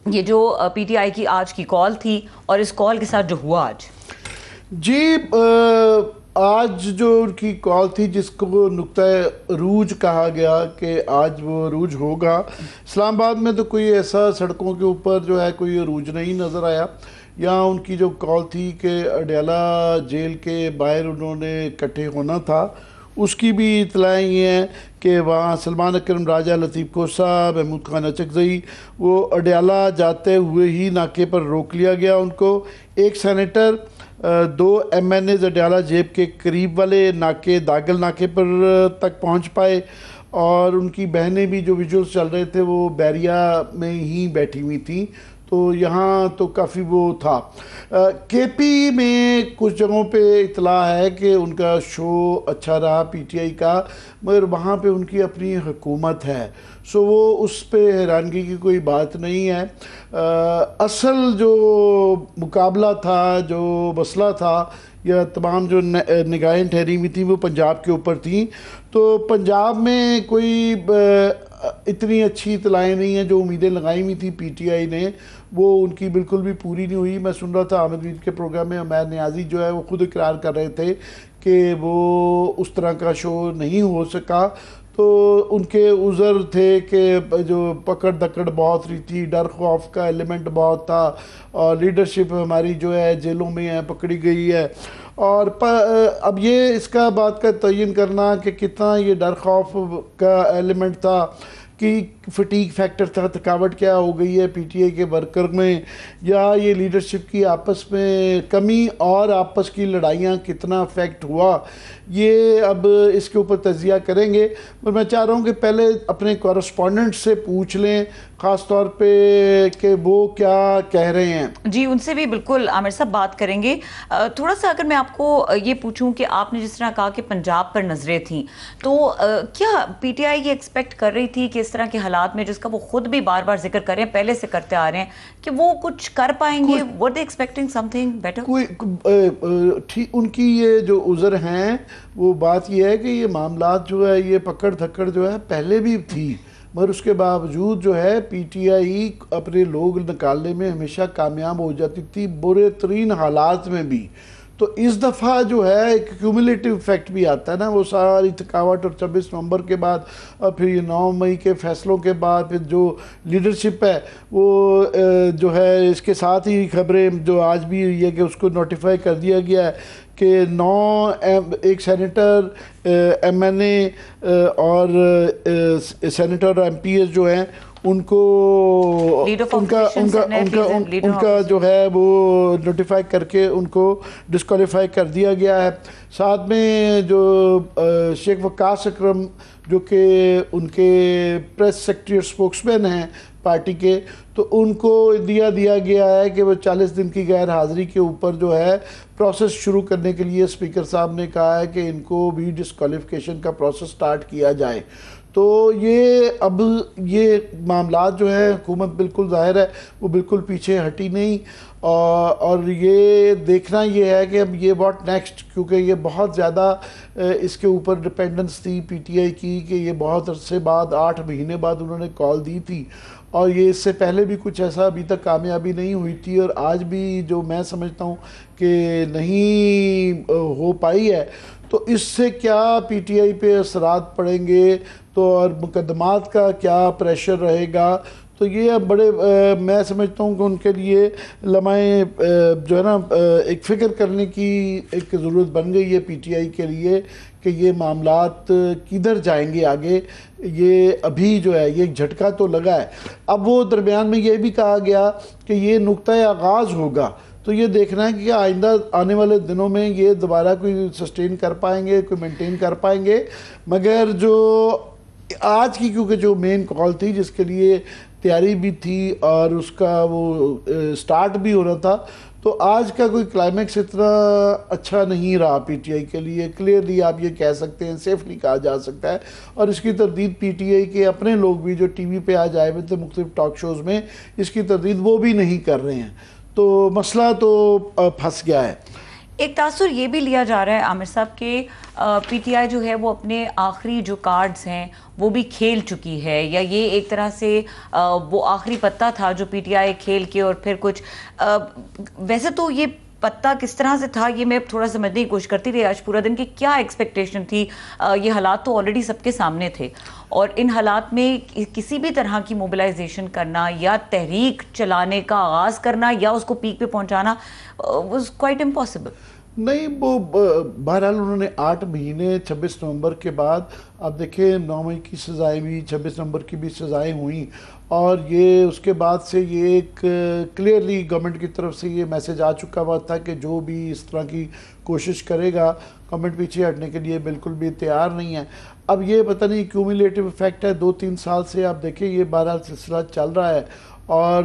ये जो पीटीआई की आज की कॉल थी और इस कॉल के साथ जो हुआ आज। जी, आज जो उनकी कॉल थी जिसको नुक्ता रूज कहा गया कि आज वो रूज होगा। इस्लामाबाद में तो कोई ऐसा सड़कों के ऊपर जो है कोई रूज नहीं नज़र आया। यहाँ उनकी जो कॉल थी कि अडयाला जेल के बाहर उन्होंने इकट्ठे होना था, उसकी भी इतलाएँ ये हैं कि वहाँ सलमान अकरम, राजा, लतीफ़ कोसा, महमूद खान अचकज़ई, वो अडयाला जाते हुए ही नाके पर रोक लिया गया उनको। एक सेनेटर, दो MNA अडयाला जेब के करीब वाले नाके, दागल नाके पर तक पहुंच पाए, और उनकी बहनें भी, जो विजुअल्स चल रहे थे, वो बैरिया में ही बैठी हुई थी। तो यहाँ तो काफ़ी वो था। KP में कुछ जगहों पे इतला है कि उनका शो अच्छा रहा PTI का, मगर वहाँ पे उनकी अपनी हुकूमत है, सो वो उस पे हैरानगी की कोई बात नहीं है। असल जो मुकाबला था, जो मसला था, या तमाम जो निगाहें ठहरी हुई थी वो पंजाब के ऊपर थी। तो पंजाब में कोई इतनी अच्छी इतलाएँ नहीं हैं। जो उम्मीदें लगाई हुई थी PTI ने, वो उनकी बिल्कुल भी पूरी नहीं हुई। मैं सुन रहा था आमिर वीर के प्रोग्राम में, उमैर नियाज़ी जो है वो खुद इकरार कर रहे थे कि वो उस तरह का शो नहीं हो सका। तो उनके उज़र थे कि जो पकड़ दकड़ बहुत रही थी, डर खौफ का एलिमेंट बहुत था, और लीडरशिप हमारी जो है जेलों में है, पकड़ी गई है। और अब ये इसका बात का तयन करना कि कितना ये डर खौफ का एलिमेंट था, कि फटीक फैक्टर था, थकावट क्या हो गई है PTI के वर्कर में, या ये लीडरशिप की आपस में कमी और आपस की लड़ाइयाँ कितना अफेक्ट हुआ, ये अब इसके ऊपर तजिया करेंगे। पर मैं चाह रहा हूँ कि पहले अपने कॉरेस्पॉन्डेंट से पूछ लें, ख़ास तौर पे कि वो क्या कह रहे हैं। जी, उनसे भी बिल्कुल आमिर साहब बात करेंगे। थोड़ा सा अगर मैं आपको ये पूछूं कि आपने जिस तरह कहा कि पंजाब पर नज़रें थीं, तो क्या PTI ये एक्सपेक्ट कर रही थी कि इस तरह के हालात में, जिसका वो खुद भी बार बार जिक्र कर रहे हैं, पहले से करते आ रहे हैं, कि वो कुछ कर पाएंगे? वर दे एक्सपेक्टिंग समथिंग बेटर? कोई ठीक उनकी ये जो उज़र हैं, वो बात ये है कि ये मामलात जो है, ये पकड़ धक्कड़ जो है पहले भी थी, मगर उसके बावजूद जो है PTI अपने लोग निकालने में हमेशा कामयाब हो जाती थी, बुरे तरीन हालात में भी। तो इस दफ़ा जो है एक क्यूमुलेटिव इफेक्ट भी आता है ना, वो सारी थकावट, और 26 नवंबर के बाद, और फिर ये 9 मई के फैसलों के बाद, फिर जो लीडरशिप है वो जो है, इसके साथ ही खबरें जो आज भी हुई है कि उसको नोटिफाई कर दिया गया है कि 9 एक सेनेटर, MNA और सेनेटर और MPs जो हैं, उनको उनका जो है वो नोटिफाई करके उनको डिस्क्वालीफाई कर दिया गया है। साथ में जो शेख वकास अकरम, जो कि उनके प्रेस सेक्रेटरी और स्पोक्समैन हैं पार्टी के, तो उनको दिया गया है कि वो 40 दिन की गैर हाज़िरी के ऊपर जो है प्रोसेस शुरू करने के लिए स्पीकर साहब ने कहा है कि इनको भी डिस्क्वालिफिकेशन का प्रोसेस स्टार्ट किया जाए। तो ये अब ये मामलात जो है, हुकूमत बिल्कुल ज़ाहिर है वो बिल्कुल पीछे हटी नहीं, और ये देखना ये है कि अब ये व्हाट नेक्स्ट, क्योंकि ये बहुत ज़्यादा इसके ऊपर डिपेंडेंस थी PTI की, कि ये बहुत अरसे बाद, 8 महीने बाद उन्होंने कॉल दी थी, और ये इससे पहले भी कुछ ऐसा अभी तक कामयाबी नहीं हुई थी, और आज भी जो मैं समझता हूँ कि नहीं हो पाई है। तो इससे क्या PTI पे असरात पड़ेंगे, तो और मुकदमात का क्या प्रेशर रहेगा, तो ये अब बड़े मैं समझता हूँ कि उनके लिए लम्हे जो है ना, एक फ़िक्र करने की एक ज़रूरत बन गई है PTI के लिए, कि ये मामलात किधर जाएंगे आगे। ये अभी जो है ये एक झटका तो लगा है। अब वो दरमियान में ये भी कहा गया कि ये नुक्ता आगाज़ होगा, तो ये देखना है कि आइंदा आने वाले दिनों में ये दोबारा कोई सस्टेन कर पाएंगे, कोई मेंटेन कर पाएंगे। मगर जो आज की, क्योंकि जो मेन कॉल थी जिसके लिए तैयारी भी थी और उसका वो स्टार्ट भी हो रहा था, तो आज का कोई क्लाइमेक्स इतना अच्छा नहीं रहा PTI के लिए। क्लियरली आप ये कह सकते हैं, सेफली कहा जा सकता है, और इसकी तरदीद PTI के अपने लोग भी जो TV पे आज आए हुए थे मुख्तलिफ टॉक शोज़ में, इसकी तरदीद वो भी नहीं कर रहे हैं। तो मसला तो फंस गया है। एक तासुर ये भी लिया जा रहा है आमिर साहब के पीटीआई जो है वो अपने आखिरी जो कार्ड्स हैं वो भी खेल चुकी है, या ये एक तरह से वो आखिरी पत्ता था जो पीटीआई खेल के और फिर कुछ वैसे तो ये पत्ता किस तरह से था ये मैं थोड़ा समझने की कोशिश करती रही आज पूरा दिन कि क्या एक्सपेक्टेशन थी। ये हालात तो ऑलरेडी सबके सामने थे और इन हालात में किसी भी तरह की मोबिलाइजेशन करना या तहरीक चलाने का आगाज करना या उसको पीक पे पहुंचाना वाज क्वाइट इम्पॉसिबल। नहीं, वो बहरहाल उन्होंने 8 महीने 26 नवंबर के बाद, अब देखिए 9 मई की सज़ाएं भी, 26 नवंबर की भी सज़ाएं हुई और ये उसके बाद से ये एक क्लियरली गवर्नमेंट की तरफ से ये मैसेज आ चुका हुआ था कि जो भी इस तरह की कोशिश करेगा गवर्नमेंट पीछे हटने के लिए बिल्कुल भी तैयार नहीं है। अब ये पता नहीं क्यूमुलेटिव इफेक्ट है, 2-3 साल से आप देखिए ये बहरहाल सिलसिला चल रहा है और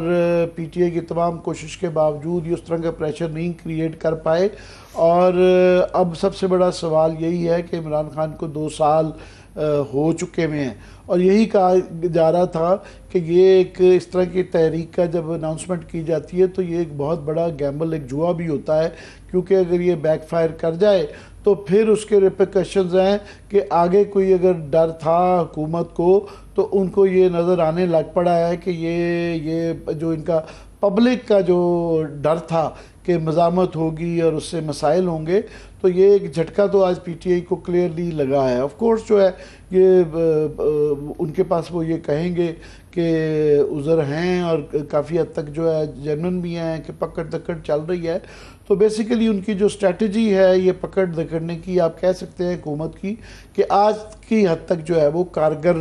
पीटीआई की तमाम कोशिश के बावजूद ये उस तरह का प्रेशर नहीं क्रिएट कर पाए। और अब सबसे बड़ा सवाल यही है कि इमरान खान को 2 साल हो चुके हुए हैं और यही कहा जा रहा था कि ये एक इस तरह की तहरीक का जब अनाउंसमेंट की जाती है तो ये एक बहुत बड़ा गैम्बल, एक जुआ भी होता है, क्योंकि अगर ये बैकफायर कर जाए तो फिर उसके रिpercussions हैं कि आगे कोई अगर डर था हुकूमत को तो उनको ये नज़र आने लग पड़ा है कि ये जो इनका पब्लिक का जो डर था कि मज़ामत होगी और उससे मसाइल होंगे, तो ये एक झटका तो आज पीटीआई को क्लियरली लगा है। ऑफ कोर्स जो है ये उनके पास वो ये कहेंगे कि उज़र हैं और काफ़ी हद तक जो है जेन्युइन भी हैं कि पकड़ दकड़ चल रही है, तो बेसिकली उनकी जो स्ट्रेटजी है ये पकड़ दकड़ने की आप कह सकते हैं हुकूमत की कि आज की हद तक जो है वो कारगर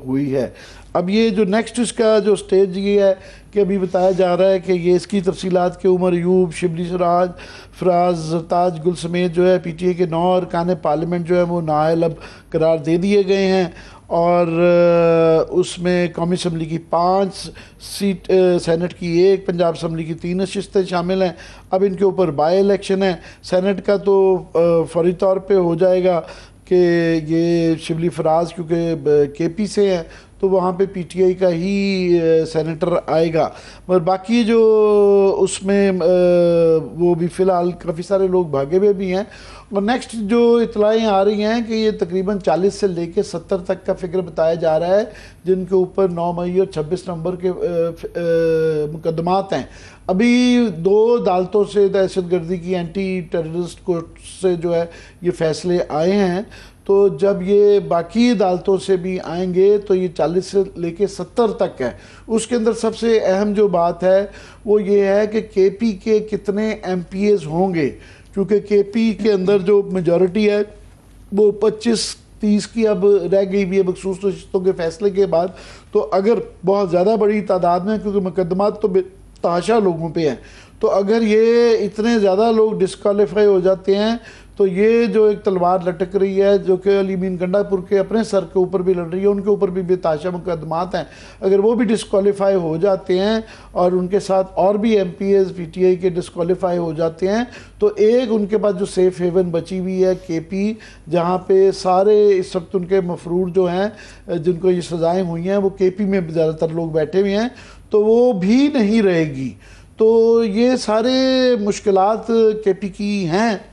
हुई है। अब ये जो नेक्स्ट इसका जो स्टेज ये है कि अभी बताया जा रहा है कि ये इसकी तफसीलात के उमर अयूब, शिबली सराज, फराज ताज गुल समेत जो है पीटीआई के 9 अरकान पार्लियामेंट जो है वो नाअहल अब करार दे दिए गए हैं और उसमें कौमी असम्बली की 5 सीट, सेनेट की 1, पंजाब असम्बली की 3 नशिस्तें शामिल हैं। अब इनके ऊपर बाई इलेक्शन है। सेनेट का तो फौरी तौर पे हो जाएगा कि ये शिबली फराज क्योंकि केपी से हैं तो वहाँ पे पीटीआई का ही सेनेटर आएगा, मगर बाकी जो उसमें वो भी फ़िलहाल काफ़ी सारे लोग भागे हुए भी हैं। और नेक्स्ट जो इतलाएँ आ रही हैं कि ये तकरीबन 40 से लेके 70 तक का फिगर बताया जा रहा है जिनके ऊपर 9 मई और 26 नवंबर के मुकदमात हैं। अभी 2 अदालतों से दहशतगर्दी की एंटी टेररिस्ट कोर्ट से जो है ये फैसले आए हैं, तो जब ये बाकी अदालतों से भी आएंगे तो ये 40 से लेके 70 तक है। उसके अंदर सबसे अहम जो बात है वो ये है कि केपी के कितने एमपीएस होंगे, क्योंकि केपी के अंदर जो मेजॉरिटी है वो 25-30 की अब रह गई भी है बखसूस नशिस्तों के फैसले के बाद। तो अगर बहुत ज़्यादा बड़ी तादाद में, क्योंकि मुकदमात तो बेतहाशा लोगों पे हैं, तो अगर ये इतने ज़्यादा लोग डिस्क्वालीफाई हो जाते हैं तो ये जो एक तलवार लटक रही है जो कि अली मीन गंडापुर के अपने सर के ऊपर भी लड़ रही है, उनके ऊपर भी बेताशा मुकदमात हैं, अगर वो भी डिस्क्वालीफाई हो जाते हैं और उनके साथ और भी एमपीएस पीटीआई के डिस्क्वालीफाई हो जाते हैं तो एक उनके पास जो सेफ हेवन बची हुई है केपी, जहाँ पे सारे इस वक्त उनके मफरूर जो हैं जिनको ये सज़ाएँ हुई हैं वो केपी में ज़्यादातर लोग बैठे हुए हैं, तो वो भी नहीं रहेगी। तो ये सारे मुश्किलात केपी की हैं।